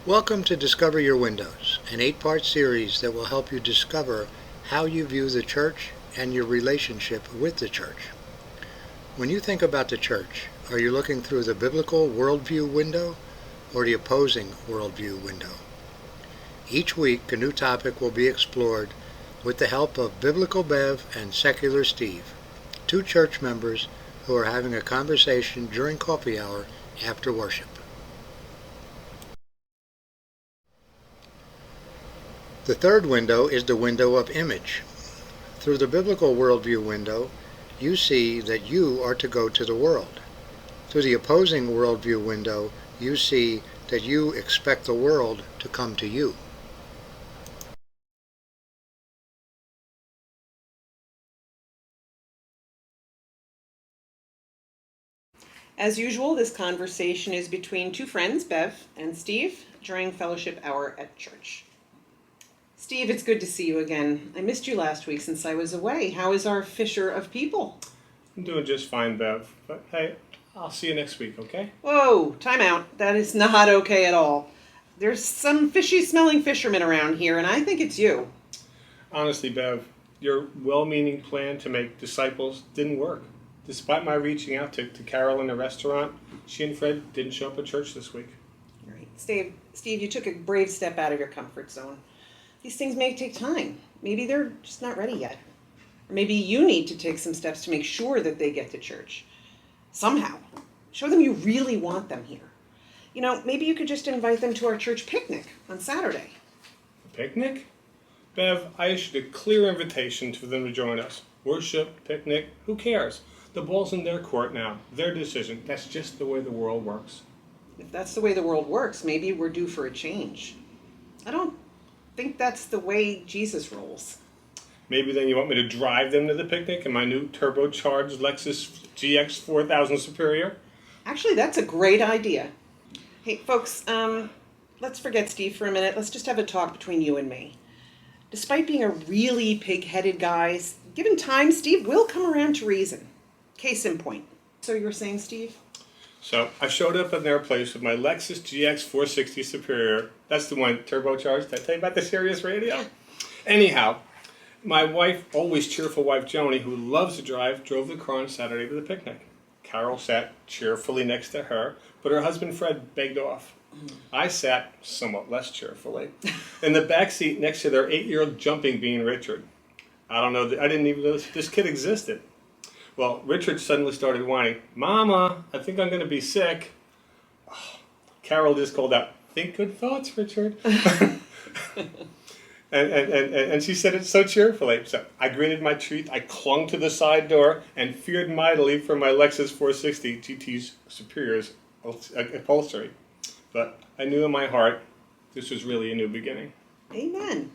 Welcome to Discover Your Windows, an 8-part series that will help you discover how you view the church and your relationship with the church. When you think about the church, are you looking through the biblical worldview window or the opposing worldview window? Each week, a new topic will be explored with the help of Biblical Bev and Secular Steve, two church members who are having a conversation during coffee hour after worship. The third window is the window of image. Through the biblical worldview window, you see that you are to go to the world. Through the opposing worldview window, you see that you expect the world to come to you. As usual, this conversation is between two friends, Bev and Steve, during fellowship hour at church. Steve, it's good to see you again. I missed you last week since I was away. How is our fisher of people? I'm doing just fine, Bev. But hey, I'll see you next week, okay? Whoa, time out. That is not okay at all. There's some fishy-smelling fishermen around here, and I think it's you. Honestly, Bev, your well-meaning plan to make disciples didn't work. Despite my reaching out to Carol in the restaurant, she and Fred didn't show up at church this week. Right. Steve, you took a brave step out of your comfort zone. These things may take time. Maybe they're just not ready yet. Or maybe you need to take some steps to make sure that they get to church. Somehow. Show them you really want them here. You know, maybe you could just invite them to our church picnic on Saturday. A picnic? Bev, I issued a clear invitation for them to join us. Worship, picnic, who cares? The ball's in their court now. Their decision. That's just the way the world works. If that's the way the world works, maybe we're due for a change. I don't think that's the way Jesus rolls. Maybe then you want me to drive them to the picnic in my new turbocharged Lexus GX 4000 Superior? Actually, that's a great idea. Hey, folks, let's forget Steve for a minute. Let's just have a talk between you and me. Despite being a really pig-headed guy, given time, Steve will come around to reason. Case in point. So you were saying, Steve? So I showed up at their place with my Lexus GX 460 Superior. That's the one turbocharged. Did I tell you about the Sirius radio? Anyhow, my wife, always cheerful wife Joni, who loves to drive, drove the car on Saturday to the picnic. Carol sat cheerfully next to her, but her husband Fred begged off. I sat, somewhat less cheerfully, in the back seat next to their 8-year-old jumping bean, Richard. I don't know, I didn't even know this kid existed. Well, Richard suddenly started whining, "Mama, I think I'm going to be sick." Oh, Carol just called out, "Think good thoughts, Richard." and she said it so cheerfully. So I gritted my teeth, I clung to the side door, and feared mightily for my Lexus 460 GT's Superior's upholstery. But I knew in my heart this was really a new beginning. Amen.